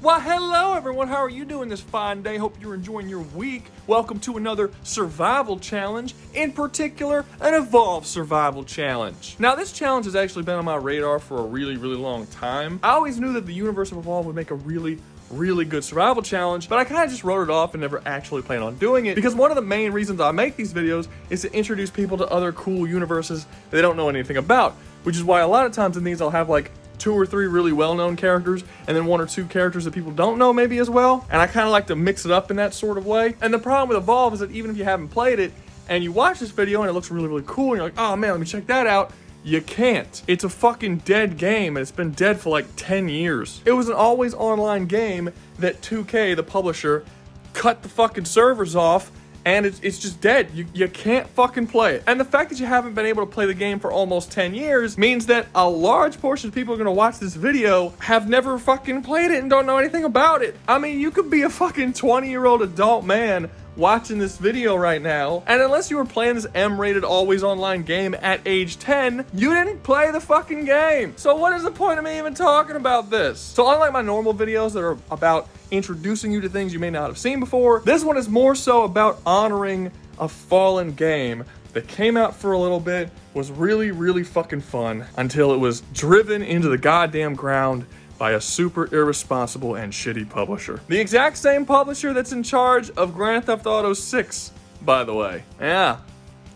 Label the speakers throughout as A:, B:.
A: Well, hello everyone, how are you doing this fine day? Hope you're enjoying your week. Welcome to another survival challenge, in particular, an Evolve survival challenge. Now, this challenge has actually been on my radar for a really long time. I always knew that the universe of Evolve would make a really good survival challenge, but I kind of just wrote it off and never actually planned on doing it because one of the main reasons I make these videos is to introduce people to other cool universes that they don't know anything about, which is why a lot of times in these I'll have like 2 or 3 really well-known characters and then 1 or 2 characters that people don't know maybe as well, and I kind of like to mix it up in that sort of way. And the problem with Evolve is that even if you haven't played it and you watch this video and it looks really cool and you're like, oh man, let me check that out, you can't. It's a fucking dead game and it's been dead for like 10 years. It was an always online game that 2K, the publisher, cut the fucking servers off, and it's just dead. You can't fucking play it. And the fact that you haven't been able to play the game for almost 10 years means that a large portion of people who are gonna watch this video have never fucking played it and don't know anything about it. I mean, you could be a fucking 20-year-old adult man watching this video right now, and unless you were playing this M-rated always online game at age 10, you didn't play the fucking game. So what is the point of me even talking about this? So unlike my normal videos that are about introducing you to things you may not have seen before, this one is more so about honoring a fallen game that came out for a little bit, was really fucking fun, until it was driven into the goddamn ground by a super irresponsible and shitty publisher. The exact same publisher that's in charge of Grand Theft Auto 6, by the way. Yeah,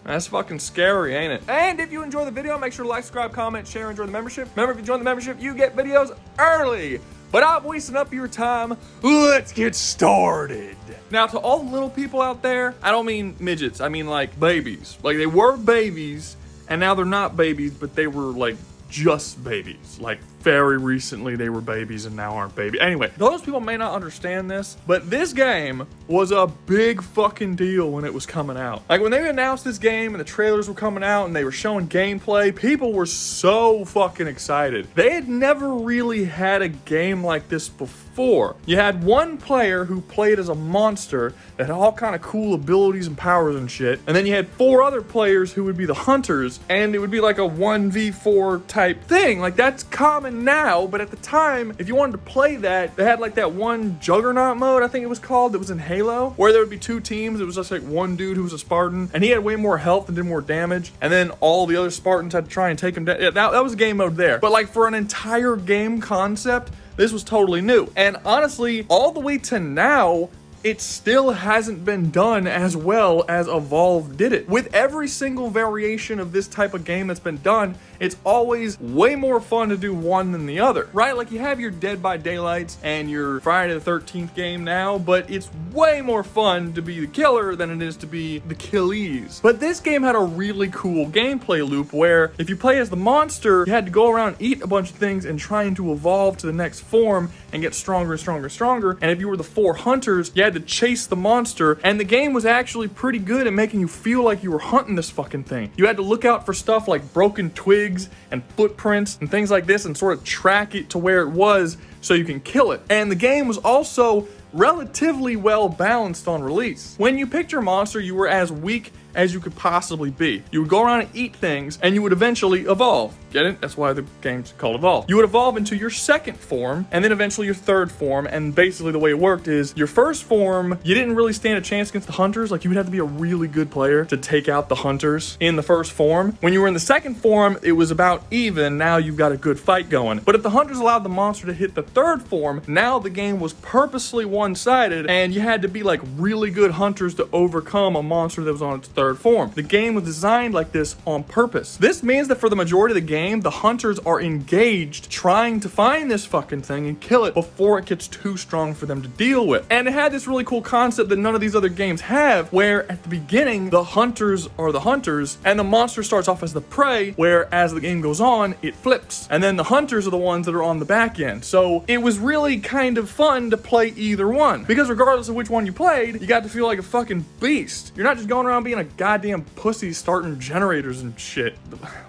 A: that's fucking scary, ain't it? And if you enjoy the video, make sure to like, subscribe, comment, share, and join the membership. Remember, if you join the membership, you get videos early. But I'm wasting up your time. Let's get started. Now, to all the little people out there, I don't mean midgets, I mean like babies. Like, they were babies, and now they're not babies, but they were like just babies. Like, very recently they were babies and now aren't babies. Anyway, those people may not understand this, but this game was a big fucking deal when it was coming out. Like, when they announced this game and the trailers were coming out and they were showing gameplay, people were so fucking excited. They had never really had a game like this before. You had one player who played as a monster that had all kind of cool abilities and powers and shit, and then you had 4 other players who would be the hunters, and it would be like a 1v4 type thing. Like, that's common now, but at the time, if you wanted to play that, they had like that one Juggernaut mode, I think it was called, that was in Halo, where there would be 2 teams. It was just like one dude who was a Spartan, and he had way more health and did more damage, and then all the other Spartans had to try and take him down. Yeah, that was a game mode there. But like, for an entire game concept, this was totally new. And honestly, all the way to now, it still hasn't been done as well as Evolve did it. With every single variation of this type of game that's been done, it's always way more fun to do one than the other, right? Like, you have your Dead by Daylights and your Friday the 13th game now, but it's way more fun to be the killer than it is to be the killies. But this game had a really cool gameplay loop where if you play as the monster, you had to go around, eat a bunch of things, and trying to evolve to the next form and get stronger and stronger. And if you were the 4 hunters, you had to chase the monster, and the game was actually pretty good at making you feel like you were hunting this fucking thing. You had to look out for stuff like broken twigs and footprints and things like this and sort of track it to where it was so you can kill it. And the game was also relatively well balanced on release. When you picked your monster, you were as weak as you could possibly be. You would go around and eat things, and you would eventually evolve. Get it? That's why the game's called Evolve. You would evolve into your 2nd form, and then eventually your 3rd form, and basically the way it worked is, your 1st form, you didn't really stand a chance against the hunters. Like, you would have to be a really good player to take out the hunters in the 1st form. When you were in the 2nd form, it was about even. Now you've got a good fight going. But if the hunters allowed the monster to hit the 3rd form, now the game was purposely one-sided, and you had to be like really good hunters to overcome a monster that was on its 3rd form. The game was designed like this on purpose. This means that for the majority of the game, the hunters are engaged trying to find this fucking thing and kill it before it gets too strong for them to deal with. And it had this really cool concept that none of these other games have, where at the beginning, the hunters are the hunters, and the monster starts off as the prey, where as the game goes on, it flips. And then the hunters are the ones that are on the back end. So it was really kind of fun to play either one, because regardless of which one you played, you got to feel like a fucking beast. You're not just going around being a goddamn pussy starting generators and shit.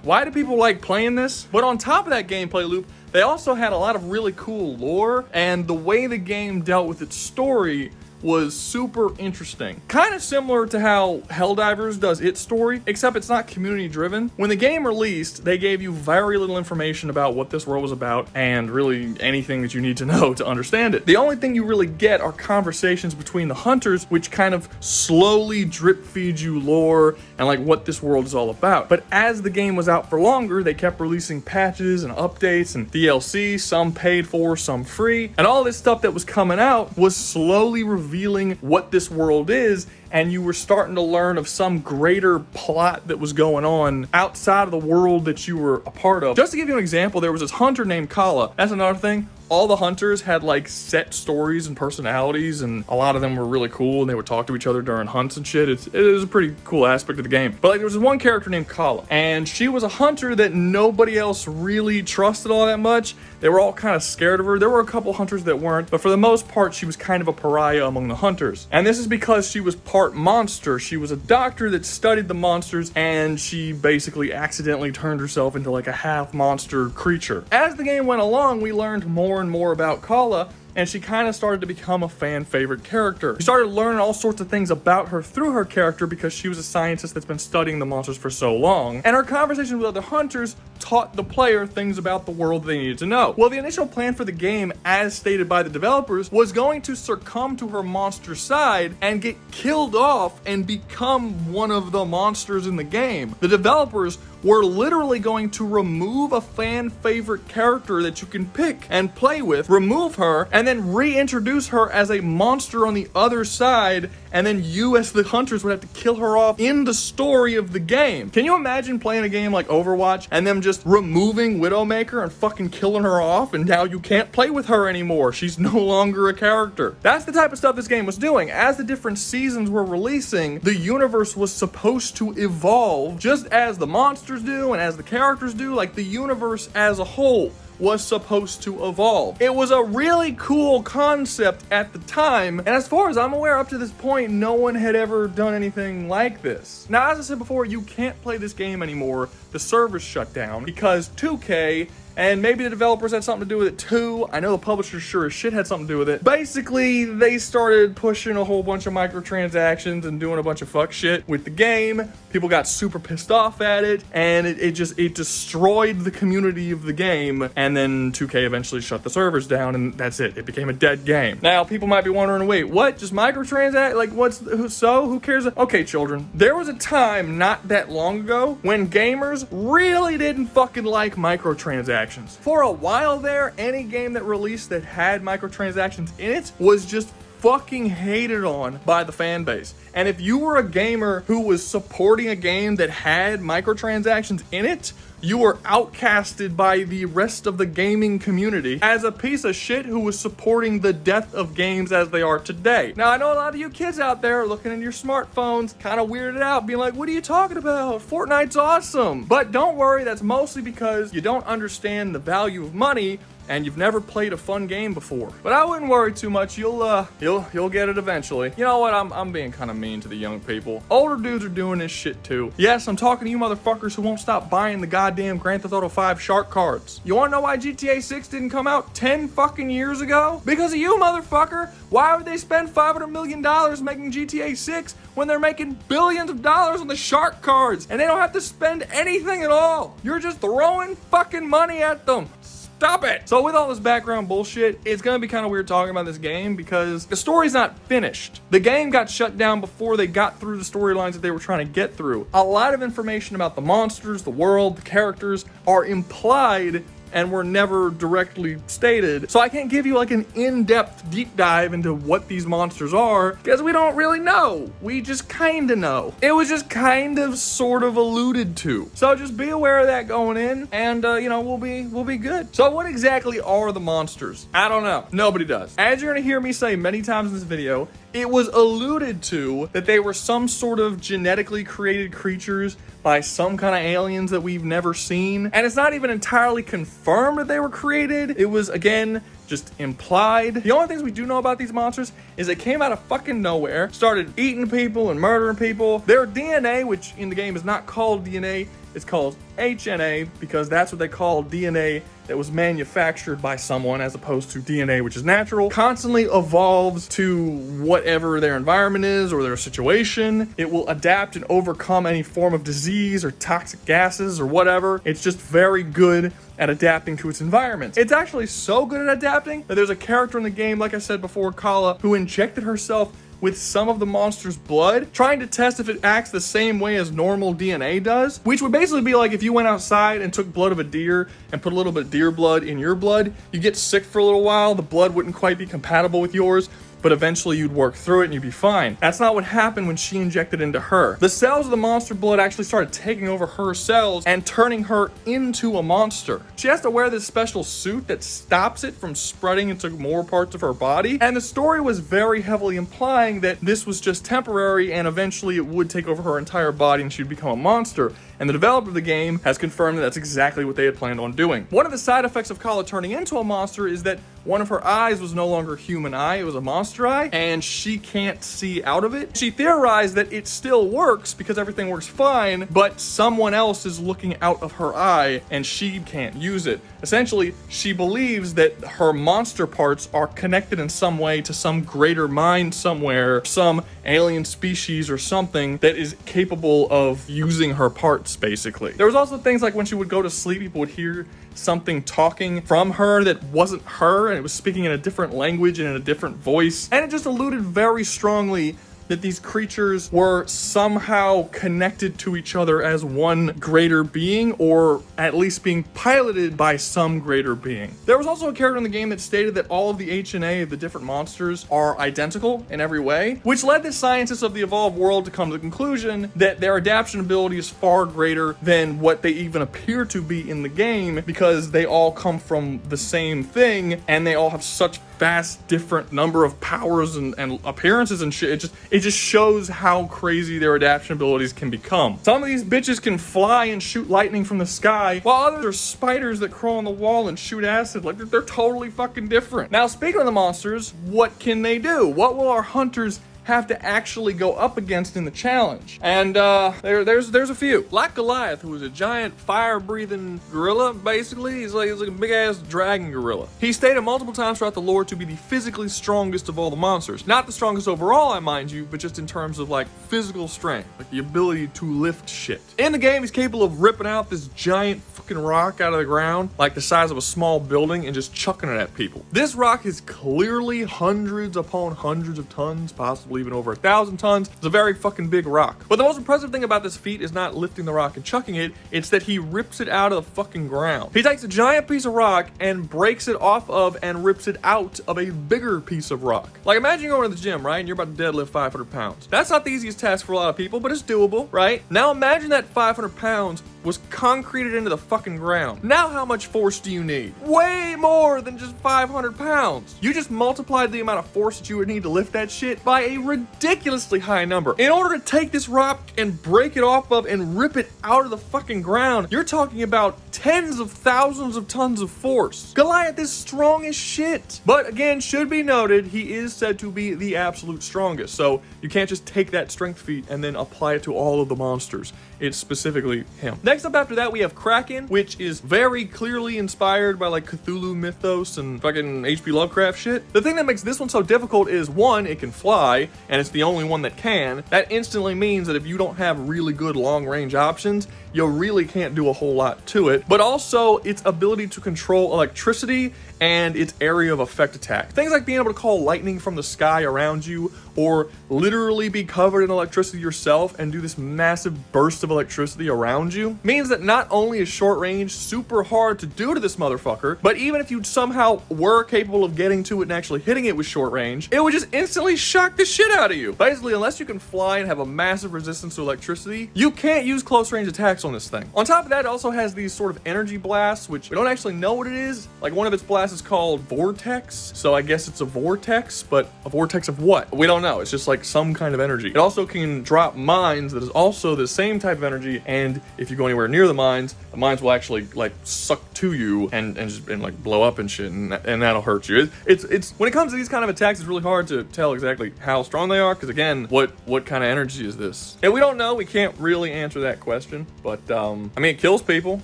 A: Why do people like playing this? But on top of that gameplay loop, they also had a lot of really cool lore, and the way the game dealt with its story was super interesting. Kind of similar to how Helldivers does its story, except it's not community driven. When the game released, they gave you very little information about what this world was about and really anything that you need to know to understand it. The only thing you really get are conversations between the hunters, which kind of slowly drip feed you lore and like what this world is all about. But as the game was out for longer, they kept releasing patches and updates and DLC, some paid for, some free, and all this stuff that was coming out was slowly revealing what this world is, and you were starting to learn of some greater plot that was going on outside of the world that you were a part of. Just to give you an example, there was this hunter named Kala. That's another thing. All the hunters had like set stories and personalities, and a lot of them were really cool, and they would talk to each other during hunts and shit. It was a pretty cool aspect of the game. But like, there was one character named Kala, and she was a hunter that nobody else really trusted all that much. They were all kind of scared of her. There were a couple hunters that weren't, but for the most part, she was kind of a pariah among the hunters. And this is because she was part monster. She was a doctor that studied the monsters, and she basically accidentally turned herself into like a half monster creature. As the game went along, we learned more and more about Kala, and she kind of started to become a fan favorite character. We started learning all sorts of things about her through her character because she was a scientist that's been studying the monsters for so long, and her conversations with other hunters taught the player things about the world they needed to know. Well, the initial plan for the game, as stated by the developers, was going to succumb to her monster side and get killed off and become one of the monsters in the game. The developers were literally going to remove a fan favorite character that you can pick and play with, remove her, and then reintroduce her as a monster on the other side, and then you as the hunters would have to kill her off in the story of the game. Can you imagine playing a game like Overwatch and them just removing Widowmaker and fucking killing her off, and now you can't play with her anymore? She's no longer a character. That's the type of stuff this game was doing. As the different seasons were releasing, the universe was supposed to evolve just as the monsters do and as the characters do. Like, the universe as a whole was supposed to evolve. It was a really cool concept at the time, and as far as I'm aware, up to this point, no one had ever done anything like this. Now, as I said before, you can't play this game anymore. The servers shut down because 2K, and maybe the developers had something to do with it too. I know the publishers sure as shit had something to do with it. Basically, they started pushing a whole bunch of microtransactions and doing a bunch of fuck shit with the game. People got super pissed off at it, and it destroyed the community of the game. And then 2K eventually shut the servers down, and that's it. It became a dead game. Now, people might be wondering, wait, what? Just microtransact? Like, who cares? Okay, children. There was a time not that long ago when gamers really didn't fucking like microtransactions. For a while there, any game that released that had microtransactions in it was just fucking hated on by the fan base. And if you were a gamer who was supporting a game that had microtransactions in it, you were outcasted by the rest of the gaming community as a piece of shit who was supporting the death of games as they are today. Now, I know a lot of you kids out there are looking at your smartphones, kind of weirded out, being like, what are you talking about? Fortnite's awesome. But don't worry, that's mostly because you don't understand the value of money and you've never played a fun game before. But I wouldn't worry too much. You'll get it eventually. You know what? I'm being kind of mean to the young people. Older dudes are doing this shit too. Yes, I'm talking to you motherfuckers who won't stop buying the goddamn Grand Theft Auto 5 shark cards. You wanna know why GTA 6 didn't come out 10 fucking years ago? Because of you, motherfucker. Why would they spend $500 million making GTA 6 when they're making billions of dollars on the shark cards and they don't have to spend anything at all? You're just throwing fucking money at them. Stop it! So with all this background bullshit, it's gonna be kind of weird talking about this game because the story's not finished. The game got shut down before they got through the storylines that they were trying to get through. A lot of information about the monsters, the world, the characters are implied and were never directly stated. So I can't give you like an in-depth deep dive into what these monsters are because we don't really know. We just kind of know. It was just kind of sort of alluded to. So just be aware of that going in, and we'll be good. So what exactly are the monsters? I don't know. Nobody does. As you're gonna hear me say many times in this video, it was alluded to that they were some sort of genetically created creatures by some kind of aliens that we've never seen. And it's not even entirely confirmed that they were created. It was, again, just implied. The only things we do know about these monsters is they came out of fucking nowhere, started eating people and murdering people. Their DNA, which in the game is not called DNA, it's called HNA because that's what they call DNA that was manufactured by someone as opposed to DNA, which is natural, constantly evolves to whatever their environment is or their situation. It will adapt and overcome any form of disease or toxic gases or whatever. It's just very good at adapting to its environment. It's actually so good at adapting that there's a character in the game, like I said before, Kala, who injected herself with some of the monster's blood, trying to test if it acts the same way as normal DNA does, which would basically be like if you went outside and took blood of a deer and put a little bit of deer blood in your blood, you get sick for a little while, the blood wouldn't quite be compatible with yours, but eventually you'd work through it and you'd be fine. That's not what happened when she injected into her. The cells of the monster blood actually started taking over her cells and turning her into a monster. She has to wear this special suit that stops it from spreading into more parts of her body, and the story was very heavily implying that this was just temporary and eventually it would take over her entire body and she'd become a monster. And the developer of the game has confirmed that that's exactly what they had planned on doing. One of the side effects of Kala turning into a monster is that one of her eyes was no longer a human eye, it was a monster eye, and she can't see out of it. She theorized that it still works because everything works fine, but someone else is looking out of her eye and she can't use it. Essentially, she believes that her monster parts are connected in some way to some greater mind somewhere, some alien species or something that is capable of using her parts, basically. There was also things like when she would go to sleep, people would hear something talking from her that wasn't her, and it was speaking in a different language and in a different voice, and it just alluded very strongly that these creatures were somehow connected to each other as one greater being, or at least being piloted by some greater being. There was also a character in the game that stated that all of the HNA of the different monsters are identical in every way, which led the scientists of the evolved world to come to the conclusion that their adaptation ability is far greater than what they even appear to be in the game, because they all come from the same thing and they all have such vast different number of powers and appearances and shit. It just shows how crazy their adaptation abilities can become. Some of these bitches can fly and shoot lightning from the sky, while others are spiders that crawl on the wall and shoot acid. Like, they're totally fucking different. Now, speaking of the monsters, what can they do? What will our hunters have to actually go up against in the challenge? And there's a few. Like Goliath, who was a giant fire-breathing gorilla, basically. He's like a big-ass dragon gorilla. He's stated multiple times throughout the lore to be the physically strongest of all the monsters. Not the strongest overall, I mind you, but just in terms of, like, physical strength. Like, the ability to lift shit. In the game, he's capable of ripping out this giant fucking rock out of the ground, like the size of a small building, and just chucking it at people. This rock is clearly hundreds upon hundreds of tons, possibly even over 1,000 tons. It's a very fucking big rock. But the most impressive thing about this feat is not lifting the rock and chucking it, it's that he rips it out of the fucking ground. He takes a giant piece of rock and breaks it off of and rips it out of a bigger piece of rock. Like, imagine you're going to the gym, right? And you're about to deadlift 500 pounds. That's not the easiest task for a lot of people, but it's doable, right? Now imagine that 500 pounds was concreted into the fucking ground. Now how much force do you need? Way more than just 500 pounds. You just multiplied the amount of force that you would need to lift that shit by a ridiculously high number. In order to take this rock and break it off of and rip it out of the fucking ground, you're talking about tens of thousands of tons of force. Goliath is strong as shit. But again, should be noted, he is said to be the absolute strongest. So you can't just take that strength feat and then apply it to all of the monsters. It's specifically him. Next up after that, we have Kraken, which is very clearly inspired by like Cthulhu mythos and fucking H.P. Lovecraft shit. The thing that makes this one so difficult is, one, it can fly, and it's the only one that can. That instantly means that if you don't have really good long-range options, you really can't do a whole lot to it. But also, its ability to control electricity and its area of effect attack. Things like being able to call lightning from the sky around you, or literally be covered in electricity yourself and do this massive burst of electricity around you, means that not only is short range super hard to do to this motherfucker, but even if you somehow were capable of getting to it and actually hitting it with short range, it would just instantly shock the shit out of you. Basically, unless you can fly and have a massive resistance to electricity, you can't use close range attacks on this thing. On top of that, it also has these sort of energy blasts, which we don't actually know what it is. Like, one of its blasts is called Vortex, so I guess it's a vortex, but a vortex of what? We don't know. It's just like some kind of energy. It also can drop mines that is also the same type of energy, and if you go anywhere near the mines, the mines will actually like suck to you and like blow up and shit, and that'll hurt you. It's when it comes to these kind of attacks, it's really hard to tell exactly how strong they are, because again, what kind of energy is this? And we don't know. We can't really answer that question. But I mean, it kills people.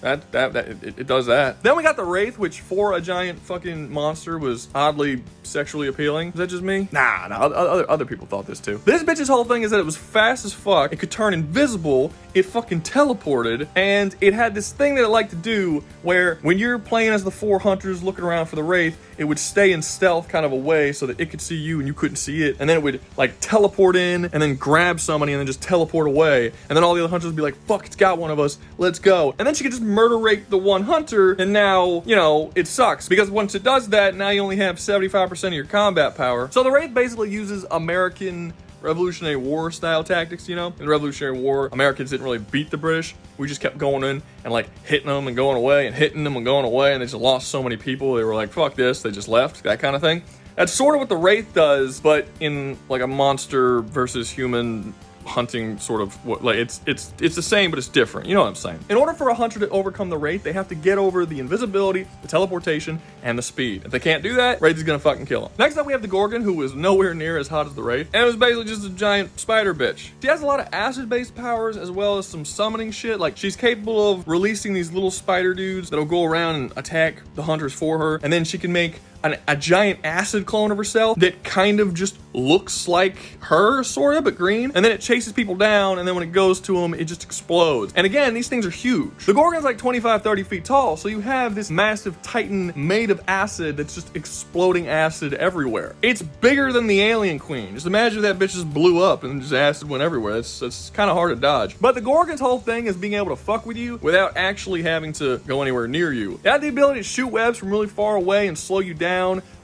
A: It does that. Then we got the Wraith, which for a giant fucking monster was oddly sexually appealing. Is that just me? Nah, other people thought this too. This bitch's whole thing is that it was fast as fuck. It could turn invisible. It fucking teleported, and it had this thing that it liked to do where when you're playing as the 4 hunters looking around for the Wraith, it would stay in stealth kind of a way so that it could see you and you couldn't see it, and then it would like teleport in and then grab somebody and then just teleport away, and then all the other hunters would be like, fuck, it's got one of us, let's go. And then she could just murder rape the one hunter, and now, you know, it sucks, because once it does that, now you only have 75% of your combat power. So the Wraith basically uses American Revolutionary War style tactics, you know? In the Revolutionary War, Americans didn't really beat the British. We just kept going in and like hitting them and going away and hitting them and going away, and they just lost so many people. They were like, fuck this, they just left, that kind of thing. That's sort of what the Wraith does, but in like a monster versus human hunting sort of, like it's the same, but it's different. You know what I'm saying? In order for a hunter to overcome the Wraith, they have to get over the invisibility, the teleportation, and the speed. If they can't do that, Wraith is gonna fucking kill them. Next up, we have the Gorgon, who is nowhere near as hot as the Wraith, and it was basically just a giant spider bitch. She has a lot of acid-based powers as well as some summoning shit. Like, she's capable of releasing these little spider dudes that'll go around and attack the hunters for her, and then she can make a giant acid clone of herself that kind of just looks like her, sort of, but green. And then it chases people down, and then when it goes to them, it just explodes. And again, these things are huge. The Gorgon's like 25, 30 feet tall, so you have this massive titan made of acid that's just exploding acid everywhere. It's bigger than the Alien Queen. Just imagine that bitch just blew up and just acid went everywhere. That's kind of hard to dodge. But the Gorgon's whole thing is being able to fuck with you without actually having to go anywhere near you. It had the ability to shoot webs from really far away and slow you down.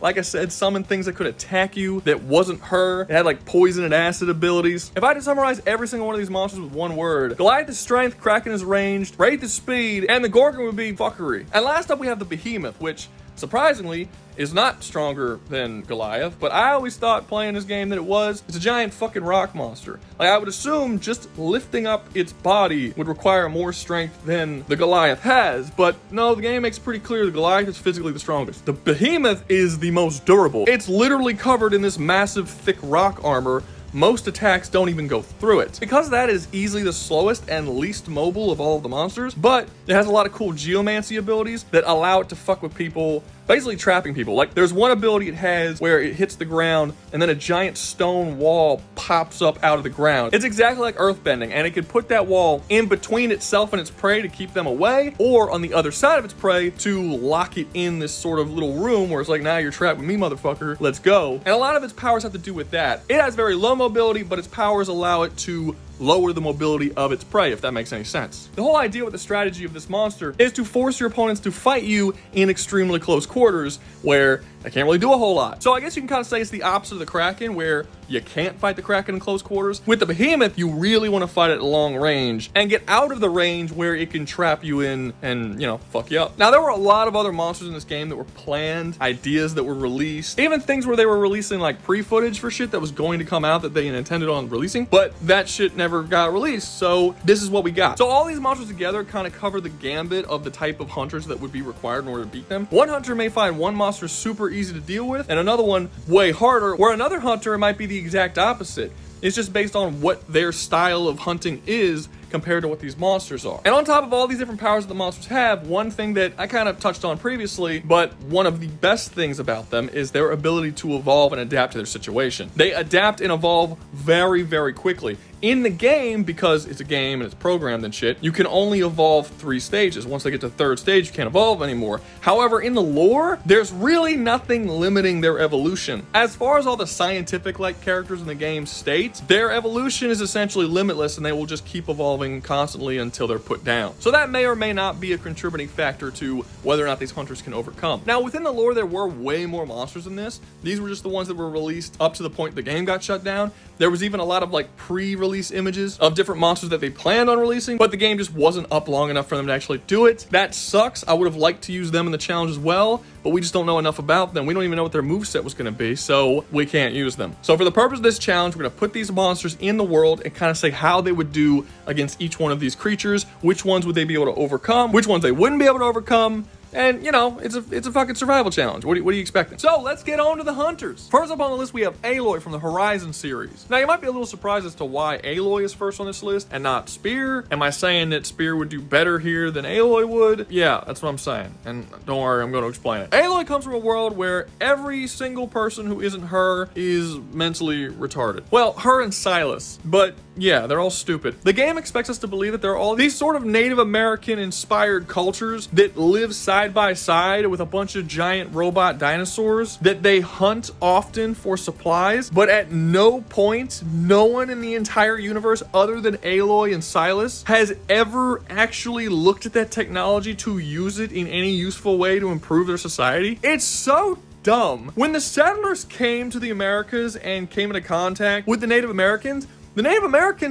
A: Like I said, summon things that could attack you that wasn't her. It had like poison and acid abilities. If I had to summarize every single one of these monsters with one word, Goliath is strength, Kraken is ranged, Wraith is speed, and the Gorgon would be fuckery. And last up we have the Behemoth, which surprisingly is not stronger than Goliath, but I always thought playing this game that it was. It's a giant fucking rock monster. Like, I would assume just lifting up its body would require more strength than the Goliath has, but no, the game makes it pretty clear the Goliath is physically the strongest. The Behemoth is the most durable. It's literally covered in this massive thick rock armor. Most attacks don't even go through it. Because that is easily the slowest and least mobile of all of the monsters, but it has a lot of cool geomancy abilities that allow it to fuck with people, basically trapping people. Like, there's one ability it has where it hits the ground and then a giant stone wall pops up out of the ground. It's exactly like earthbending, and it could put that wall in between itself and its prey to keep them away, or on the other side of its prey to lock it in this sort of little room where it's like, now you're trapped with me, motherfucker, let's go. And a lot of its powers have to do with that. It has very low mobility, but its powers allow it to lower the mobility of its prey, if that makes any sense. The whole idea with the strategy of this monster is to force your opponents to fight you in extremely close quarters, where they can't really do a whole lot. So I guess you can kind of say it's the opposite of the Kraken, where you can't fight the Kraken in close quarters. With the Behemoth, you really want to fight it at long range and get out of the range where it can trap you in and, you know, fuck you up. Now, there were a lot of other monsters in this game that were planned, ideas that were released, even things where they were releasing like pre-footage for shit that was going to come out that they intended on releasing, but that shit never got released, so this is what we got. So all these monsters together kind of cover the gambit of the type of hunters that would be required in order to beat them. One hunter may find one monster super easy to deal with and another one way harder, where another hunter might be the exact opposite. It's just based on what their style of hunting is compared to what these monsters are. And on top of all these different powers that the monsters have, one thing that I kind of touched on previously, but one of the best things about them is their ability to evolve and adapt to their situation. They adapt and evolve very, very quickly. In the game, because it's a game and it's programmed and shit, you can only evolve 3 stages. Once they get to the 3rd stage, you can't evolve anymore. However, in the lore, there's really nothing limiting their evolution. As far as all the scientific-like characters in the game state, their evolution is essentially limitless, and they will just keep evolving constantly until they're put down. So that may or may not be a contributing factor to whether or not these hunters can overcome. Now, within the lore, there were way more monsters than this. These were just the ones that were released up to the point the game got shut down. There was even a lot of like pre-release release images of different monsters that they planned on releasing, but the game just wasn't up long enough for them to actually do it. That sucks. I would have liked to use them in the challenge as well, but we just don't know enough about them. We don't even know what their moveset was going to be, so we can't use them. So for the purpose of this challenge, we're going to put these monsters in the world and kind of say how they would do against each one of these creatures, which ones would they be able to overcome, which ones they wouldn't be able to overcome. And, you know, it's a fucking survival challenge. What are you expecting? So, let's get on to the hunters. First up on the list, we have Aloy from the Horizon series. Now, you might be a little surprised as to why Aloy is first on this list and not Spear. Am I saying that Spear would do better here than Aloy would? Yeah, that's what I'm saying. And don't worry, I'm going to explain it. Aloy comes from a world where every single person who isn't her is mentally retarded. Well, her and Silas, but yeah, they're all stupid. The game expects us to believe that there are all these sort of Native American inspired cultures that live side by side with a bunch of giant robot dinosaurs that they hunt often for supplies, but at no point, no one in the entire universe other than Aloy and Silas has ever actually looked at that technology to use it in any useful way to improve their society. It's so dumb. When the settlers came to the Americas and came into contact with the Native Americans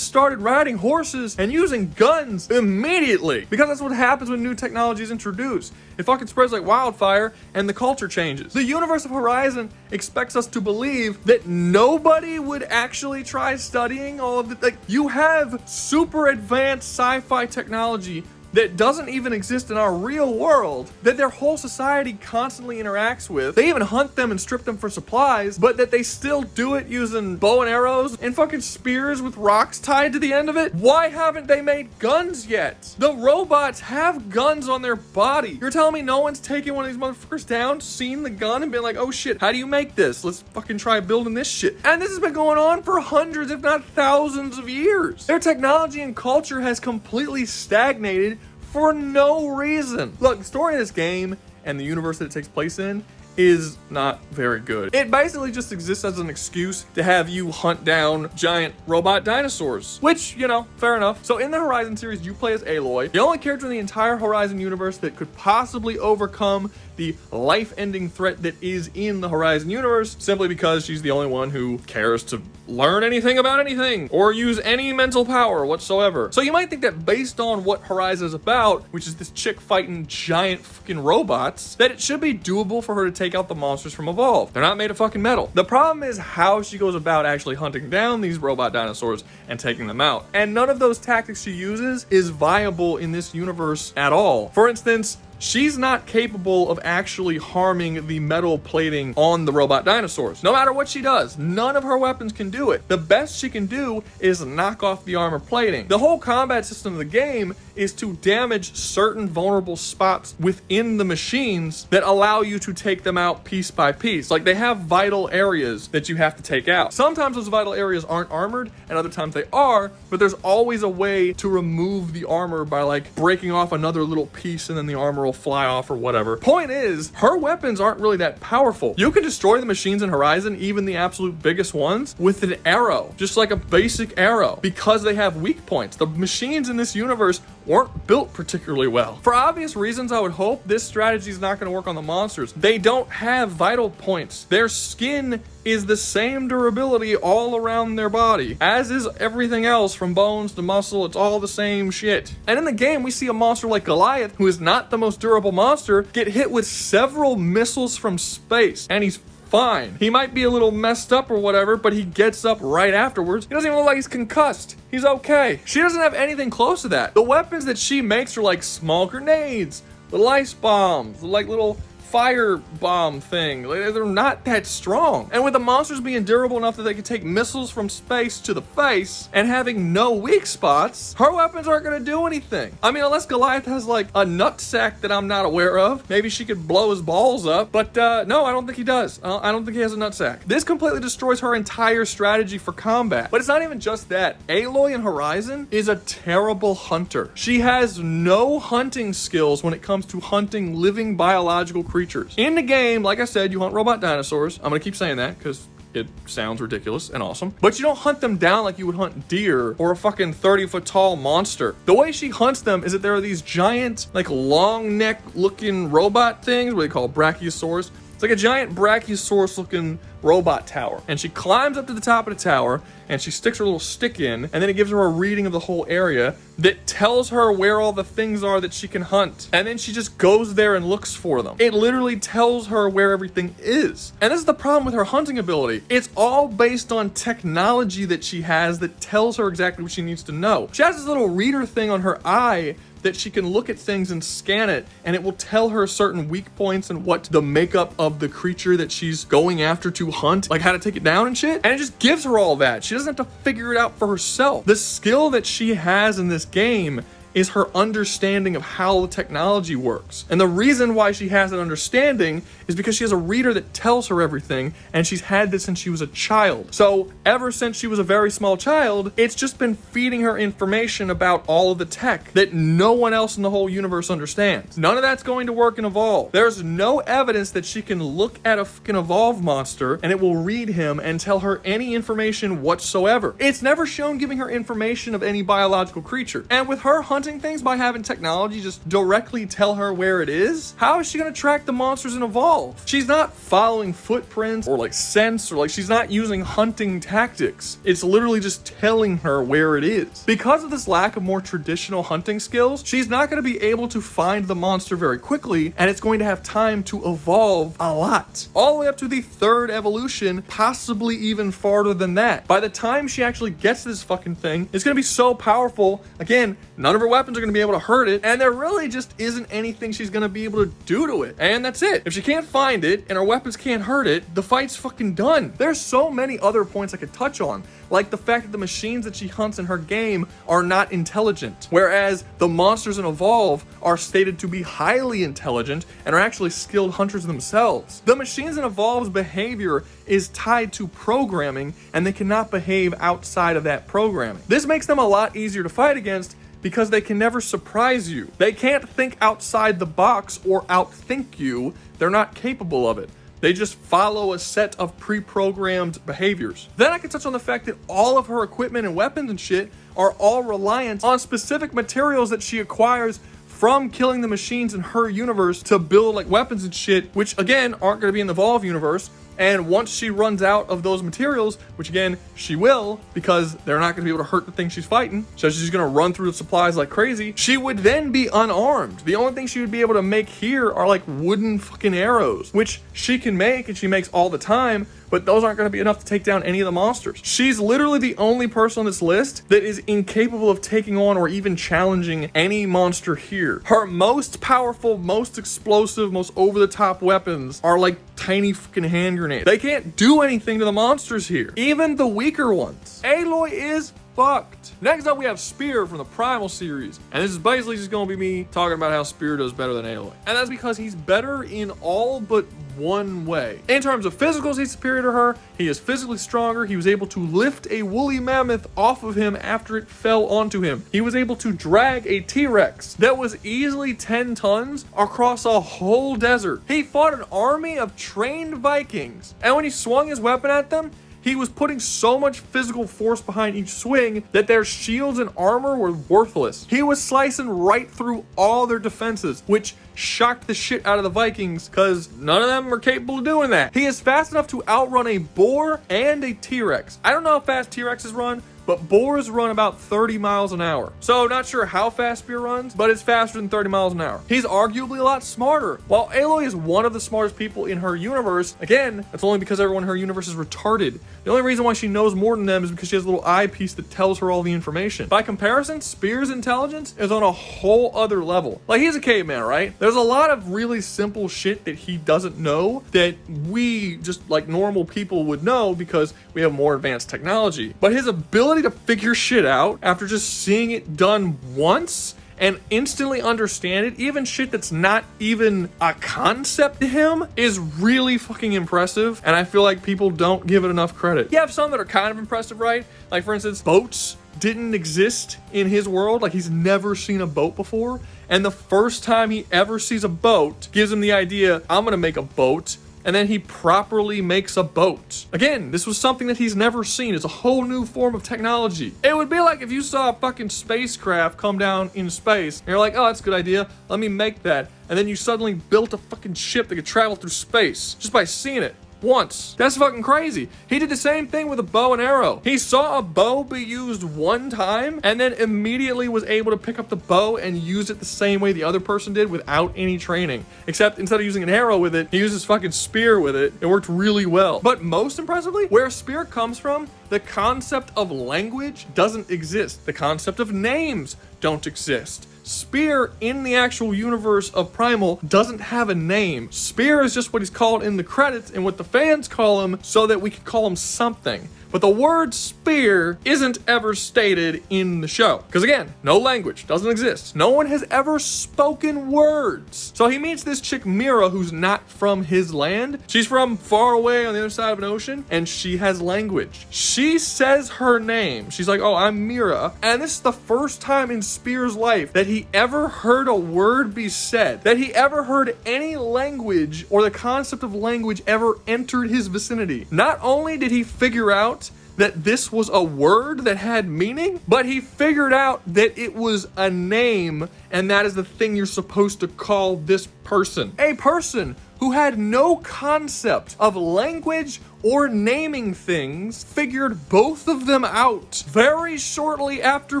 A: started riding horses and using guns immediately, because that's what happens when new technology is introduced. It fucking spreads like wildfire and the culture changes. The universe of Horizon expects us to believe that nobody would actually try studying all of the, like, you have super advanced sci-fi technology that doesn't even exist in our real world, that their whole society constantly interacts with. They even hunt them and strip them for supplies, but that they still do it using bow and arrows and fucking spears with rocks tied to the end of it. Why haven't they made guns yet? The robots have guns on their body. You're telling me no one's taken one of these motherfuckers down, seen the gun, and been like, oh shit, how do you make this? Let's fucking try building this shit. And this has been going on for hundreds, if not thousands of years. Their technology and culture has completely stagnated for no reason. Look, the story of this game and the universe that it takes place in is not very good. It basically just exists as an excuse to have you hunt down giant robot dinosaurs, which, you know, fair enough. So in the Horizon series, you play as Aloy, the only character in the entire Horizon universe that could possibly overcome the life-ending threat that is in the Horizon universe, simply because she's the only one who cares to learn anything about anything or use any mental power whatsoever. So you might think that based on what Horizon is about, which is this chick fighting giant fucking robots, that it should be doable for her to take out the monsters from Evolve. They're not made of fucking metal. The problem is how she goes about actually hunting down these robot dinosaurs and taking them out. And none of those tactics she uses is viable in this universe at all. For instance, she's not capable of actually harming the metal plating on the robot dinosaurs. No matter what she does, none of her weapons can do it. The best she can do is knock off the armor plating. The whole combat system of the game is to damage certain vulnerable spots within the machines that allow you to take them out piece by piece. Like, they have vital areas that you have to take out. Sometimes those vital areas aren't armored, and other times they are, but there's always a way to remove the armor by, like, breaking off another little piece and then the armor will fly off or whatever. Point is, her weapons aren't really that powerful. You can destroy the machines in Horizon, even the absolute biggest ones, with an arrow. Just like a basic arrow, because they have weak points. The machines in this universe weren't built particularly well. For obvious reasons, I would hope this strategy is not going to work on the monsters. They don't have vital points. Their skin is the same durability all around their body, as is everything else from bones to muscle. It's all the same shit. And in the game, we see a monster like Goliath, who is not the most durable monster, get hit with several missiles from space, and he's fine. He might be a little messed up or whatever, but he gets up right afterwards. He doesn't even look like he's concussed. He's okay. She doesn't have anything close to that. The weapons that she makes are like small grenades, little ice bombs, like little fire bomb thing. They're not that strong. And with the monsters being durable enough that they can take missiles from space to the face and having no weak spots, her weapons aren't going to do anything. I mean, unless Goliath has like a nutsack that I'm not aware of. Maybe she could blow his balls up, but no, I don't think he does. I don't think he has a nutsack. This completely destroys her entire strategy for combat. But it's not even just that. Aloy in Horizon is a terrible hunter. She has no hunting skills when it comes to hunting living biological creatures. In the game, like I said, you hunt robot dinosaurs. I'm gonna keep saying that because it sounds ridiculous and awesome. But you don't hunt them down like you would hunt deer or a fucking 30-foot tall monster. The way she hunts them is that there are these giant, like long neck looking robot things, what they call brachiosaurs. It's like a giant brachiosaurus looking robot tower. And she climbs up to the top of the tower and she sticks her little stick in, and then it gives her a reading of the whole area that tells her where all the things are that she can hunt. And then she just goes there and looks for them. It literally tells her where everything is. And this is the problem with her hunting ability. It's all based on technology that she has that tells her exactly what she needs to know. She has this little reader thing on her eye that she can look at things and scan it, and it will tell her certain weak points and what the makeup of the creature that she's going after to hunt, like how to take it down and shit. And it just gives her all that. She doesn't have to figure it out for herself. The skill that she has in this game is her understanding of how the technology works. And the reason why she has that understanding is because she has a reader that tells her everything, and she's had this since she was a child. So ever since she was a very small child, it's just been feeding her information about all of the tech that no one else in the whole universe understands. None of that's going to work in Evolve. There's no evidence that she can look at a fucking Evolve monster and it will read him and tell her any information whatsoever. It's never shown giving her information of any biological creature. And with her hunting things by having technology just directly tell her where it is, how is she going to track the monsters in Evolve? She's not following footprints or like scents, or like she's not using hunting tactics. It's literally just telling her where it is. Because of this lack of more traditional hunting skills, she's not going to be able to find the monster very quickly, and it's going to have time to evolve a lot. All the way up to the 3rd evolution, possibly even farther than that. By the time she actually gets to this fucking thing, it's going to be so powerful. Again, none of her weapons are going to be able to hurt it, and there really just isn't anything she's going to be able to do to it. And that's it. If she can't find it and her weapons can't hurt it, the fight's fucking done. There's so many other points I could touch on, like the fact that the machines that she hunts in her game are not intelligent, whereas the monsters in Evolve are stated to be highly intelligent and are actually skilled hunters themselves. The machines in Evolve's behavior is tied to programming, and they cannot behave outside of that programming. This makes them a lot easier to fight against because they can never surprise you. They can't think outside the box or outthink you. They're not capable of it. They just follow a set of pre-programmed behaviors. Then I can touch on the fact that all of her equipment and weapons and shit are all reliant on specific materials that she acquires from killing the machines in her universe to build like weapons and shit, which again aren't going to be in the Evolve universe. And once she runs out of those materials, which again, she will, because they're not going to be able to hurt the thing she's fighting, so she's going to run through the supplies like crazy, she would then be unarmed. The only thing she would be able to make here are like wooden fucking arrows, which she can make and she makes all the time, but those aren't going to be enough to take down any of the monsters. She's literally the only person on this list that is incapable of taking on or even challenging any monster here. Her most powerful, most explosive, most over-the-top weapons are like tiny fucking hand grenades. They can't do anything to the monsters here, even the weaker ones. Aloy is fucked. Next up, we have Spear from the Primal series. And this is basically just going to be me talking about how Spear does better than Aloy. And that's because he's better in all but one way. In terms of physicals, he's superior to her. He is physically stronger. He was able to lift a woolly mammoth off of him after it fell onto him. He was able to drag a T-Rex that was easily 10 tons across a whole desert. He fought an army of trained Vikings. And when he swung his weapon at them, he was putting so much physical force behind each swing that their shields and armor were worthless. He was slicing right through all their defenses, which shocked the shit out of the Vikings because none of them are capable of doing that. He is fast enough to outrun a boar and a T-Rex. I don't know how fast T-Rexes run, but boars run about 30 miles an hour. So not sure how fast Spear runs, but it's faster than 30 miles an hour. He's arguably a lot smarter. While Aloy is one of the smartest people in her universe, again, that's only because everyone in her universe is retarded. The only reason why she knows more than them is because she has a little eyepiece that tells her all the information. By comparison, Spear's intelligence is on a whole other level. Like, he's a caveman, right? There's a lot of really simple shit that he doesn't know that we, just like normal people, would know because we have more advanced technology. But his ability to figure shit out after just seeing it done once and instantly understand it, even shit that's not even a concept to him, is really fucking impressive. And I feel like people don't give it enough credit. You have some that are kind of impressive, right? Like, for instance, boats didn't exist in his world. Like, he's never seen a boat before. And the first time he ever sees a boat gives him the idea, I'm gonna make a boat. And then he properly makes a boat. Again, this was something that he's never seen. It's a whole new form of technology. It would be like if you saw a fucking spacecraft come down in space, and you're like, oh, that's a good idea. Let me make that. And then you suddenly built a fucking ship that could travel through space just by seeing it. once. That's fucking crazy. He did the same thing with a bow and arrow. He saw a bow be used one time and then immediately was able to pick up the bow and use it the same way the other person did without any training. Except instead of using an arrow with it, he used his fucking spear with it. It worked really well. But most impressively, where a spear comes from, the concept of language doesn't exist. The concept of names don't exist. Spear in the actual universe of Primal doesn't have a name. Spear is just what he's called in the credits and what the fans call him so that we can call him something. But the word spear isn't ever stated in the show. Because again, no language, doesn't exist. No one has ever spoken words. So he meets this chick Mira who's not from his land. She's from far away on the other side of an ocean and she has language. She says her name. She's like, oh, I'm Mira. And this is the first time in Spear's life that he ever heard a word be said, that he ever heard any language or the concept of language ever entered his vicinity. Not only did he figure out that this was a word that had meaning, but he figured out that it was a name, and that is the thing you're supposed to call this person. A person who had no concept of language or naming things figured both of them out very shortly after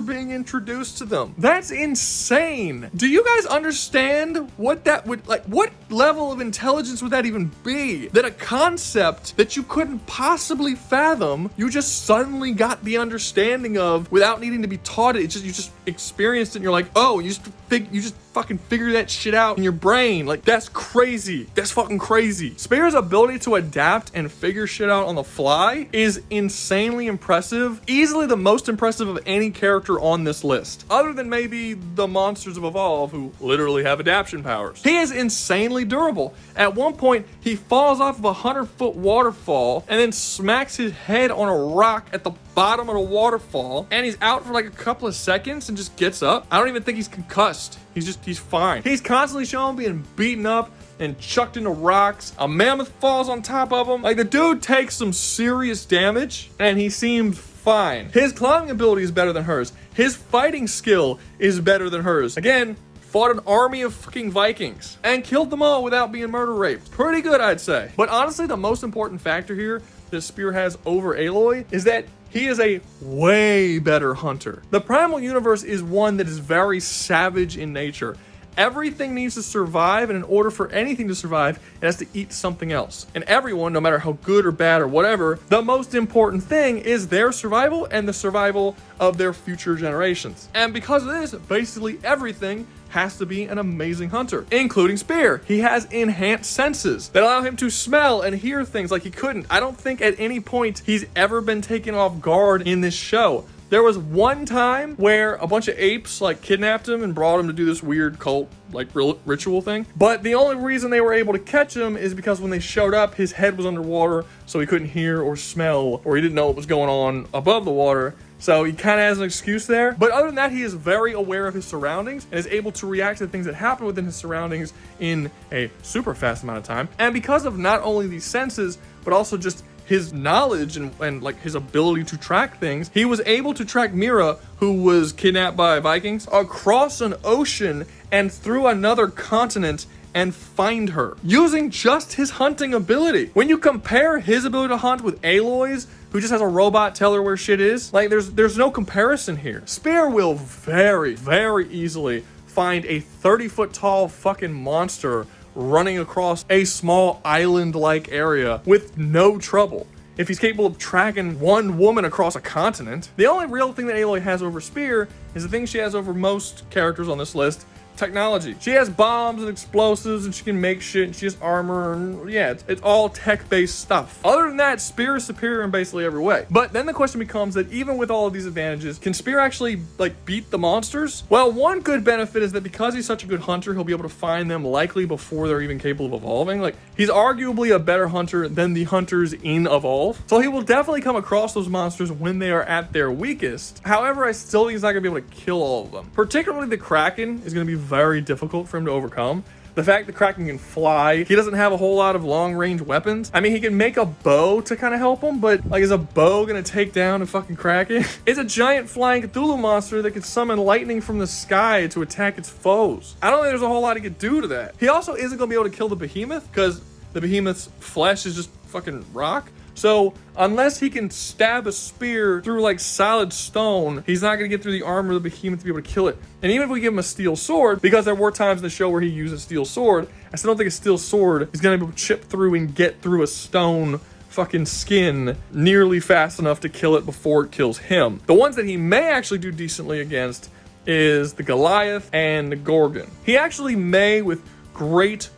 A: being introduced to them. That's insane. Do you guys understand what that would, like, what level of intelligence would that even be? That a concept that you couldn't possibly fathom, you just suddenly got the understanding of without needing to be taught it. It's just, you just experienced it and you're like, oh, you just fucking figure that shit out in your brain. Like, that's crazy. That's fucking crazy. Spear's ability to adapt and figure shit out on the fly is insanely impressive. Easily the most impressive of any character on this list. Other than maybe the monsters of Evolve who literally have adaptation powers. He is insanely durable. At one point, he falls off of a 100-foot waterfall and then smacks his head on a rock at the bottom of the waterfall, and he's out for like a couple of seconds and just gets up. I don't even think he's concussed. He's fine. He's constantly shown being beaten up and chucked into rocks. A mammoth falls on top of him. Like, the dude takes some serious damage and he seemed fine. His climbing ability is better than hers. His fighting skill is better than hers. Again, fought an army of fucking Vikings and killed them all without being murder raped. Pretty good, I'd say. But honestly, the most important factor here that Spear has over Aloy is that he is a way better hunter. The Primal universe is one that is very savage in nature. Everything needs to survive, and in order for anything to survive, it has to eat something else. And everyone, no matter how good or bad or whatever, the most important thing is their survival and the survival of their future generations. And because of this, basically everything has to be an amazing hunter, including Spear. He has enhanced senses that allow him to smell and hear things like he couldn't. I don't think at any point he's ever been taken off guard in this show. There was one time where a bunch of apes like kidnapped him and brought him to do this weird cult like ritual thing. But the only reason they were able to catch him is because when they showed up, his head was underwater, so he couldn't hear or smell, or he didn't know what was going on above the water. So he kind of has an excuse there. But other than that, he is very aware of his surroundings and is able to react to things that happen within his surroundings in a super fast amount of time. And because of not only these senses, but also just his knowledge and like his ability to track things, he was able to track Mira, who was kidnapped by Vikings, across an ocean and through another continent and find her using just his hunting ability. When you compare his ability to hunt with Aloy's, who just has a robot tell her where shit is, like there's no comparison here. Spear will very, very easily find a 30-foot tall fucking monster running across a small island-like area with no trouble. If he's capable of tracking one woman across a continent. The only real thing that Aloy has over Spear is the thing she has over most characters on this list: technology. She has bombs and explosives and she can make shit and she has armor and yeah, it's all tech-based stuff. Other than that, Spear is superior in basically every way. But then the question becomes that even with all of these advantages, can Spear actually like beat the monsters? Well, one good benefit is that because he's such a good hunter, he'll be able to find them likely before they're even capable of evolving. Like, he's arguably a better hunter than the hunters in Evolve. So he will definitely come across those monsters when they are at their weakest. However, I still think he's not gonna be able to kill all of them. Particularly the Kraken is gonna be very difficult for him to overcome. The fact that Kraken can fly, he doesn't have a whole lot of long-range weapons. I mean, he can make a bow to kind of help him, but like, is a bow gonna take down a fucking Kraken? It's a giant flying Cthulhu monster that can summon lightning from the sky to attack its foes. I don't think there's a whole lot he could do to that. He also isn't gonna be able to kill the behemoth because the behemoth's flesh is just fucking rock. So unless he can stab a spear through like solid stone, he's not going to get through the armor of the behemoth to be able to kill it. And even if we give him a steel sword, because there were times in the show where he used a steel sword, I still don't think a steel sword is going to be able to chip through and get through a stone fucking skin nearly fast enough to kill it before it kills him. The ones that he may actually do decently against is the Goliath and the Gorgon. He actually may, with great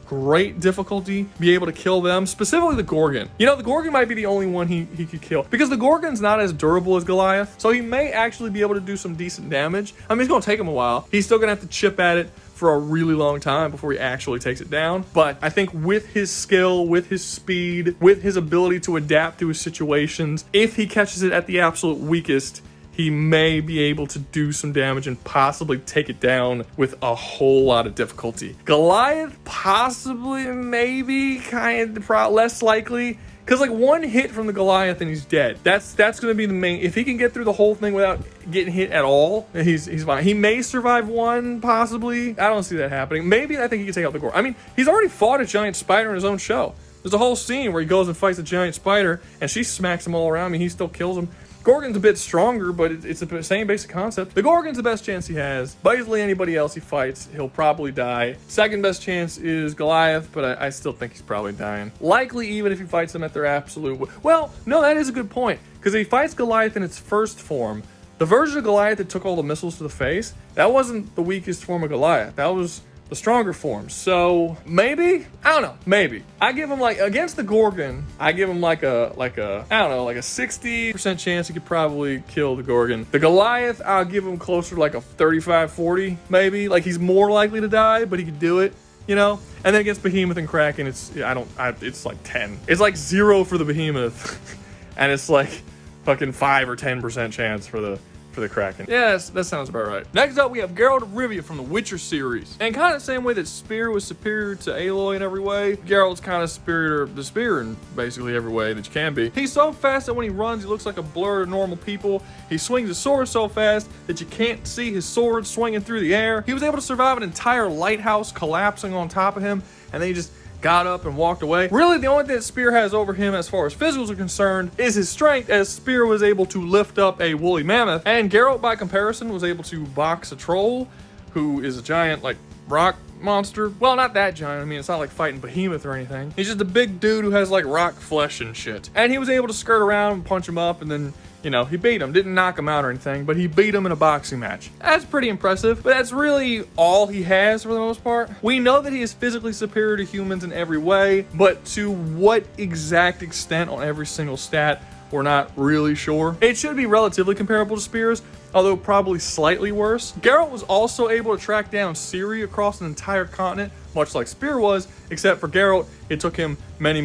A: difficulty, be able to kill them, specifically the Gorgon. You know, the Gorgon might be the only one he could kill, because the Gorgon's not as durable as Goliath, so he may actually be able to do some decent damage. I mean, it's gonna take him a while. He's still gonna have to chip at it for a really long time before he actually takes it down. But I think with his skill, with his speed, with his ability to adapt to his situations, if he catches it at the absolute weakest, he may be able to do some damage and possibly take it down with a whole lot of difficulty. Goliath, possibly, maybe, kind of less likely, because like one hit from the Goliath and he's dead. That's going to be the main. If he can get through the whole thing without getting hit at all, he's fine. He may survive one, possibly. I don't see that happening. Maybe I think he can take out the Gorgon. I mean, he's already fought a giant spider in his own show. There's a whole scene where he goes and fights a giant spider and she smacks him all around. He still kills him. Gorgon's a bit stronger, but it's the same basic concept. The Gorgon's the best chance he has. Basically, anybody else he fights, he'll probably die. Second best chance is Goliath, but I still think he's probably dying. Likely, even if he fights them at their absolute... Well, no, that is a good point. Because if he fights Goliath in its first form, the version of Goliath that took all the missiles to the face, that wasn't the weakest form of Goliath. That was the stronger form. So maybe, I don't know, maybe I give him, like, against the Gorgon, I give him like a I don't know, like a 60% chance he could probably kill the Gorgon. The Goliath, I'll give him closer to like a 35-40 maybe. Like, he's more likely to die, but he could do it, you know. And then against Behemoth and Kraken, it's like 10. It's like 0 for the Behemoth and it's like fucking 5 or 10% chance for the Kraken. Yes, that sounds about right. Next up, we have Geralt of Rivia from the Witcher series. And kind of the same way that Spear was superior to Aloy in every way, Geralt's kind of superior to Spear in basically every way that you can be. He's so fast that when he runs, he looks like a blur of normal people. He swings his sword so fast that you can't see his sword swinging through the air. He was able to survive an entire lighthouse collapsing on top of him, and then he just got up and walked away. Really, the only thing that Spear has over him as far as physicals are concerned is his strength, as Spear was able to lift up a woolly mammoth, and Geralt, by comparison, was able to box a troll, who is a giant, like, rock monster. Well, not that giant. I mean, it's not like fighting Behemoth or anything. He's just a big dude who has, like, rock flesh and shit. And he was able to skirt around and punch him up, and then, you know, he beat him. Didn't knock him out or anything, but he beat him in a boxing match. That's pretty impressive, but that's really all he has for the most part. We know that he is physically superior to humans in every way, but to what exact extent on every single stat, we're not really sure. It should be relatively comparable to Spear's, although probably slightly worse. Geralt was also able to track down Ciri across an entire continent, much like Spear was, except for Geralt, it took him many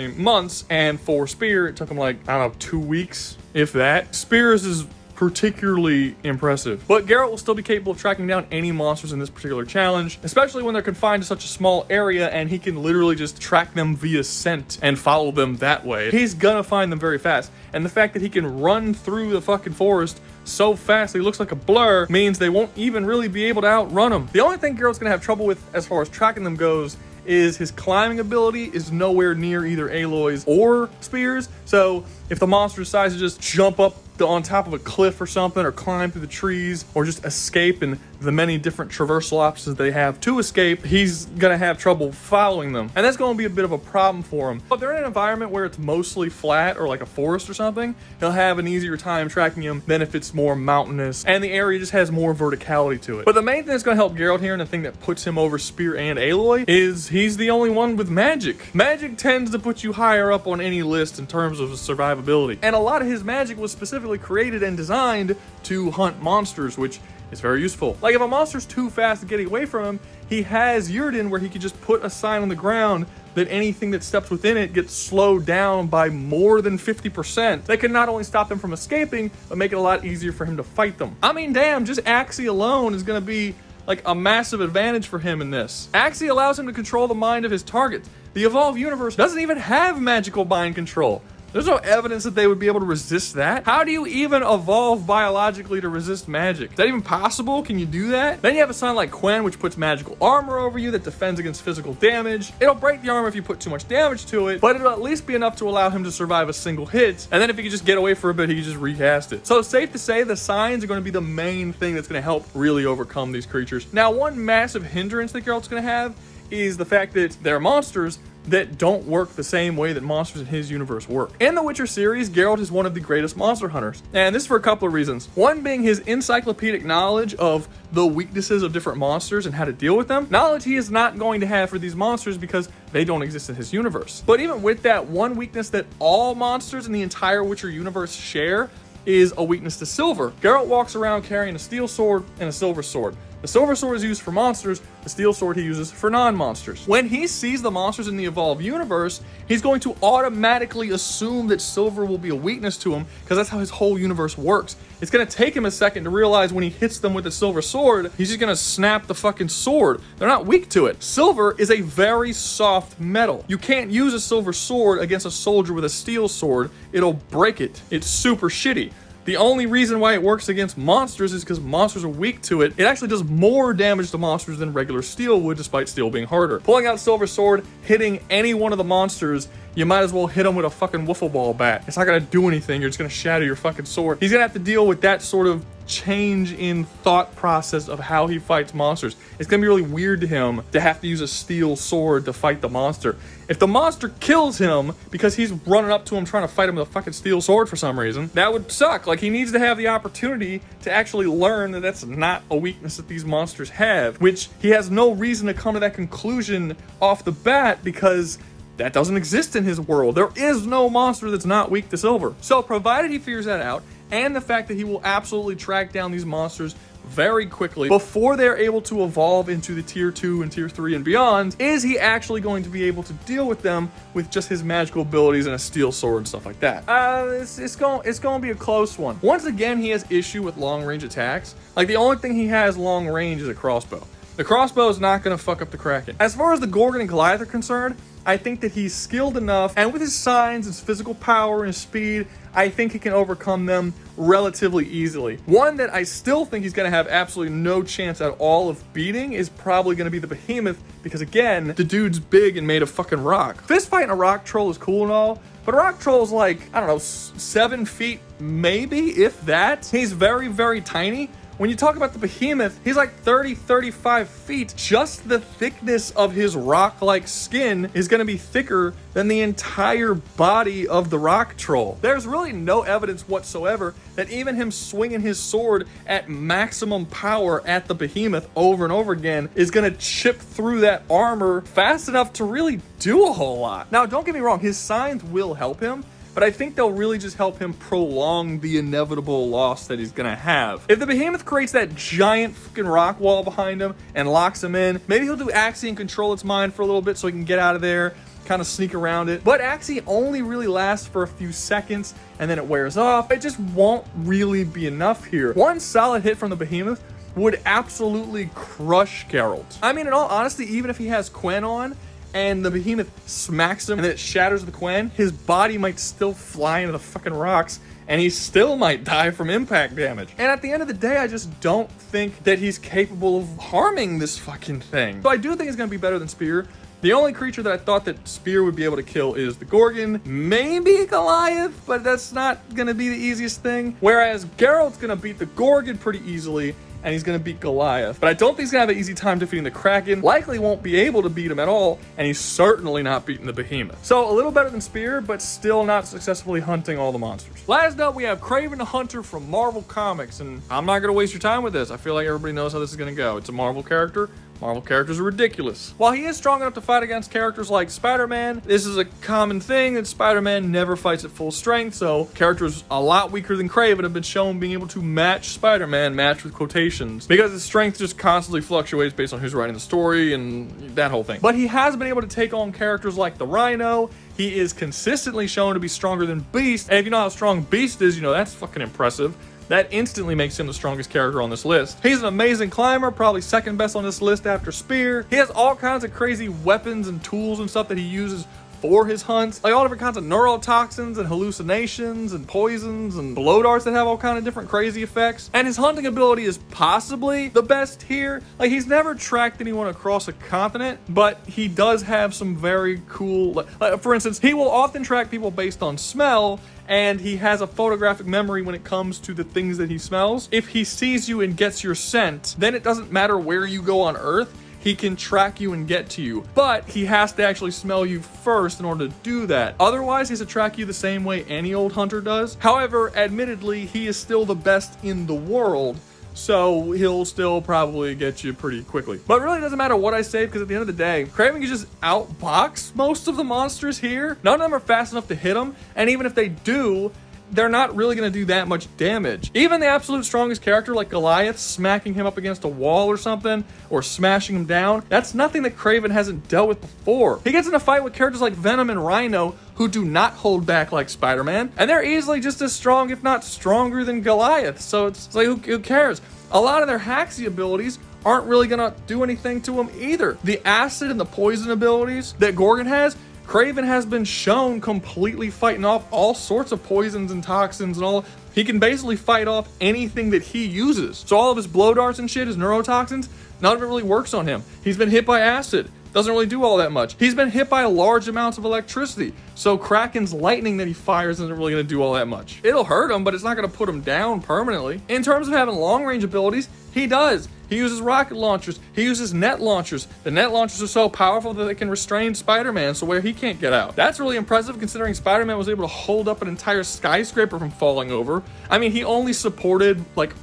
A: months, and for Spear, it took him like, I don't know, 2 weeks, if that. Spear's is particularly impressive. But Geralt will still be capable of tracking down any monsters in this particular challenge, especially when they're confined to such a small area and he can literally just track them via scent and follow them that way. He's gonna find them very fast. And the fact that he can run through the fucking forest so fast he looks like a blur means they won't even really be able to outrun him. The only thing Geralt's gonna have trouble with as far as tracking them goes is his climbing ability is nowhere near either Aloy's or Spear's. So if the monster decides to just jump up on top of a cliff or something, or climb through the trees, or just escape in the many different traversal options they have to escape, he's gonna have trouble following them. And that's gonna be a bit of a problem for him. But if they're in an environment where it's mostly flat, or like a forest or something, he'll have an easier time tracking him than if it's more mountainous, and the area just has more verticality to it. But the main thing that's gonna help Geralt here, and the thing that puts him over Spear and Aloy, is he's the only one with magic. Magic tends to put you higher up on any list in terms of survivability. And a lot of his magic was specifically created and designed to hunt monsters, which is very useful. Like, if a monster's too fast to getting away from him, he has Yrden where he could just put a sign on the ground that anything that steps within it gets slowed down by more than 50%. That can not only stop them from escaping, but make it a lot easier for him to fight them. I mean, damn, just Axii alone is gonna be like a massive advantage for him in this. Axii allows him to control the mind of his targets. The Evolved universe doesn't even have magical mind control. There's no evidence that they would be able to resist that. How do you even evolve biologically to resist magic? Is that even possible? Can you do that? Then you have a sign like Quen, which puts magical armor over you that defends against physical damage. It'll break the armor if you put too much damage to it, but it'll at least be enough to allow him to survive a single hit. And then if he could just get away for a bit, he could just recast it. So it's safe to say the signs are going to be the main thing that's going to help really overcome these creatures. Now, one massive hindrance that Geralt's going to have is the fact that they're monsters that don't work the same way that monsters in his universe work. In the Witcher series, Geralt is one of the greatest monster hunters, and this is for a couple of reasons. One being his encyclopedic knowledge of the weaknesses of different monsters and how to deal with them. Knowledge he is not going to have for these monsters because they don't exist in his universe. But even with that, one weakness that all monsters in the entire Witcher universe share is a weakness to silver. Geralt walks around carrying a steel sword and a silver sword. The silver sword is used for monsters, the steel sword he uses for non-monsters. When he sees the monsters in the evolved universe, he's going to automatically assume that silver will be a weakness to him because that's how his whole universe works. It's going to take him a second to realize when he hits them with the silver sword, he's just going to snap the fucking sword. They're not weak to it. Silver is a very soft metal. You can't use a silver sword against a soldier with a steel sword. It'll break it. It's super shitty. The only reason why it works against monsters is because monsters are weak to it. It actually does more damage to monsters than regular steel would, despite steel being harder. Pulling out Silver Sword, hitting any one of the monsters, you might as well hit them with a fucking wiffle ball bat. It's not gonna do anything. You're just gonna shatter your fucking sword. He's gonna have to deal with that sort of change in thought process of how he fights monsters. It's gonna be really weird to him to have to use a steel sword to fight the monster. If the monster kills him because he's running up to him trying to fight him with a fucking steel sword for some reason, that would suck. Like, he needs to have the opportunity to actually learn that that's not a weakness that these monsters have, which he has no reason to come to that conclusion off the bat because that doesn't exist in his world. There is no monster that's not weak to silver. So provided he figures that out, and the fact that he will absolutely track down these monsters very quickly before they're able to evolve into the tier 2 and tier 3 and beyond, is he actually going to be able to deal with them with just his magical abilities and a steel sword and stuff like that? It's going to be a close one. Once again, he has issue with long range attacks. Like, the only thing he has long range is a crossbow. The crossbow is not going to fuck up the Kraken. As far as the Gorgon and Goliath are concerned, I think that he's skilled enough, and with his signs, his physical power, and his speed, I think he can overcome them relatively easily. One that I still think he's going to have absolutely no chance at all of beating is probably going to be the Behemoth, because again, the dude's big and made of fucking rock. Fist fighting a rock troll is cool and all, but a rock troll's like, I don't know, 7 feet maybe, if that. He's very, very tiny. When you talk about the Behemoth, he's like 30, 35 feet. Just the thickness of his rock-like skin is going to be thicker than the entire body of the rock troll. There's really no evidence whatsoever that even him swinging his sword at maximum power at the Behemoth over and over again is going to chip through that armor fast enough to really do a whole lot. Now, don't get me wrong, his signs will help him, but I think they'll really just help him prolong the inevitable loss that he's gonna have. If the Behemoth creates that giant fucking rock wall behind him and locks him in, maybe he'll do Axie and control its mind for a little bit so he can get out of there, kind of sneak around it. But Axie only really lasts for a few seconds and then it wears off. It just won't really be enough here. One solid hit from the Behemoth would absolutely crush Geralt. I mean, in all honesty, even if he has Quen on, and the Behemoth smacks him and then it shatters the Quen, his body might still fly into the fucking rocks and he still might die from impact damage. And at the end of the day, I just don't think that he's capable of harming this fucking thing. So I do think he's gonna be better than Spear. The only creature that I thought that Spear would be able to kill is the Gorgon, maybe Goliath, but that's not gonna be the easiest thing. Whereas Geralt's gonna beat the Gorgon pretty easily, and he's going to beat Goliath. But I don't think he's going to have an easy time defeating the Kraken. Likely won't be able to beat him at all, and he's certainly not beating the Behemoth. So a little better than Spear, but still not successfully hunting all the monsters. Last up, we have Kraven the Hunter from Marvel Comics, and I'm not going to waste your time with this. I feel like everybody knows how this is going to go. It's a Marvel character. Marvel characters are ridiculous. While he is strong enough to fight against characters like Spider-Man, this is a common thing that Spider-Man never fights at full strength, so characters a lot weaker than Kraven have been shown being able to match Spider-Man, match with quotations, because his strength just constantly fluctuates based on who's writing the story and that whole thing. But he has been able to take on characters like the Rhino. He is consistently shown to be stronger than Beast, and if you know how strong Beast is, you know that's fucking impressive. That instantly makes him the strongest character on this list. He's an amazing climber, probably second best on this list after Spear. He has all kinds of crazy weapons and tools and stuff that he uses for his hunts. Like all different kinds of neurotoxins and hallucinations and poisons and blow darts that have all kind of different crazy effects. And his hunting ability is possibly the best here. Like he's never tracked anyone across a continent, but he does have some very cool, for instance, he will often track people based on smell, and he has a photographic memory when it comes to the things that he smells. If he sees you and gets your scent, then it doesn't matter where you go on Earth, he can track you and get to you. But he has to actually smell you first in order to do that. Otherwise, he has to track you the same way any old hunter does. However, admittedly, he is still the best in the world, so he'll still probably get you pretty quickly. But it really doesn't matter what I say, because at the end of the day, Kraven can just outbox most of the monsters here. None of them are fast enough to hit him, and even if they do, they're not really going to do that much damage. Even the absolute strongest character like Goliath, smacking him up against a wall or something, or smashing him down, that's nothing that Kraven hasn't dealt with before. He gets in a fight with characters like Venom and Rhino, who do not hold back like Spider-Man, and they're easily just as strong, if not stronger, than Goliath. So it's like, who cares? A lot of their Haxi abilities aren't really gonna do anything to him either. The acid and the poison abilities that Gorgon has, Kraven has been shown completely fighting off all sorts of poisons and toxins and all. He can basically fight off anything that he uses. So all of his blow darts and shit, his neurotoxins, none of it really works on him. He's been hit by acid. Doesn't really do all that much. He's been hit by large amounts of electricity, so Kraken's lightning that he fires isn't really going to do all that much. It'll hurt him, but it's not going to put him down permanently. In terms of having long-range abilities, he does. He uses rocket launchers. He uses net launchers. The net launchers are so powerful that they can restrain Spider-Man so where he can't get out. That's really impressive considering Spider-Man was able to hold up an entire skyscraper from falling over. I mean, he only supported like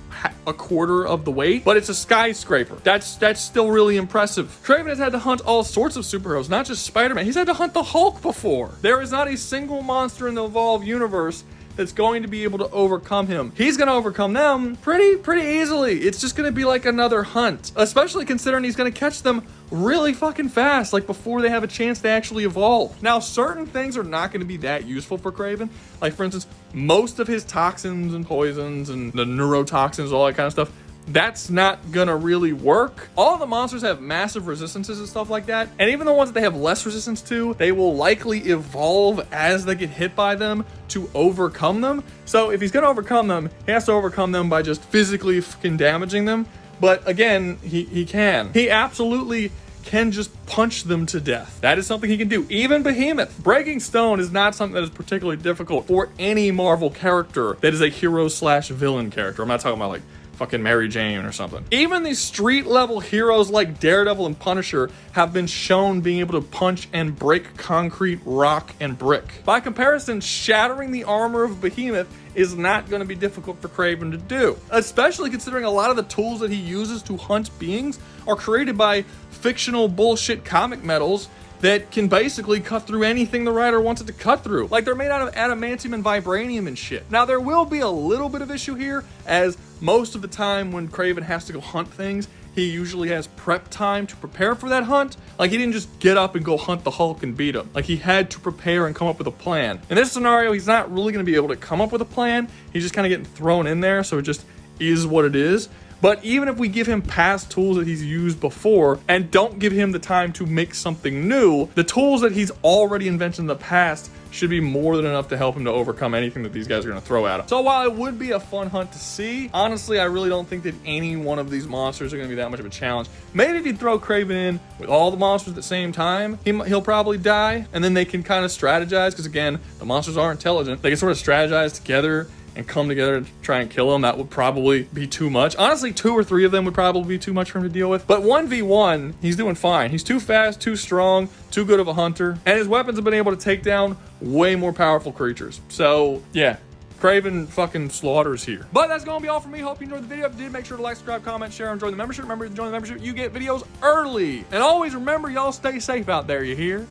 A: a quarter of the weight, but it's a skyscraper. That's still really impressive. Kraven has had to hunt all sorts of superheroes, not just Spider-Man. He's had to hunt the Hulk before. There is not a single monster in the Evolve universe that's going to be able to overcome him. He's going to overcome them pretty easily. It's just going to be like another hunt, especially considering he's going to catch them really fucking fast, like before they have a chance to actually evolve. Now, certain things are not going to be that useful for Kraven. Like, for instance, most of his toxins and poisons and the neurotoxins, all that kind of stuff, that's not gonna really work. All the monsters have massive resistances and stuff like that, and even the ones that they have less resistance to, they will likely evolve as they get hit by them to overcome them. So if he's gonna overcome them, he has to overcome them by just physically fucking damaging them. But again, he can. He absolutely can just punch them to death. That is something he can do. Even Behemoth. Breaking stone is not something that is particularly difficult for any Marvel character that is a hero/villain character. I'm not talking about like fucking Mary Jane or something. Even these street level heroes like Daredevil and Punisher have been shown being able to punch and break concrete, rock, and brick. By comparison, shattering the armor of Behemoth is not going to be difficult for Kraven to do, especially considering a lot of the tools that he uses to hunt beings are created by fictional bullshit comic metals that can basically cut through anything the writer wants it to cut through. Like, they're made out of adamantium and vibranium and shit. Now, there will be a little bit of issue here, as most of the time when Kraven has to go hunt things, he usually has prep time to prepare for that hunt. Like, he didn't just get up and go hunt the Hulk and beat him. Like, he had to prepare and come up with a plan. In this scenario, he's not really going to be able to come up with a plan. He's just kind of getting thrown in there, so it just is what it is. But even if we give him past tools that he's used before and don't give him the time to make something new, the tools that he's already invented in the past should be more than enough to help him to overcome anything that these guys are going to throw at him. So while it would be a fun hunt to see, honestly, I really don't think that any one of these monsters are going to be that much of a challenge. Maybe if you throw Kraven in with all the monsters at the same time, he'll probably die, and then they can kind of strategize, because again, the monsters are intelligent. They can sort of strategize together and come together to try and kill him. That would probably be too much. Honestly, 2 or 3 of them would probably be too much for him to deal with. But 1v1, he's doing fine. He's too fast, too strong, too good of a hunter, and his weapons have been able to take down way more powerful creatures. So yeah, Kraven fucking slaughters here. But that's gonna be all for me. Hope you enjoyed the video. If you did, make sure to like, subscribe, comment, share, and join the membership. Remember, to join the membership, you get videos early. And always remember, y'all stay safe out there, you hear?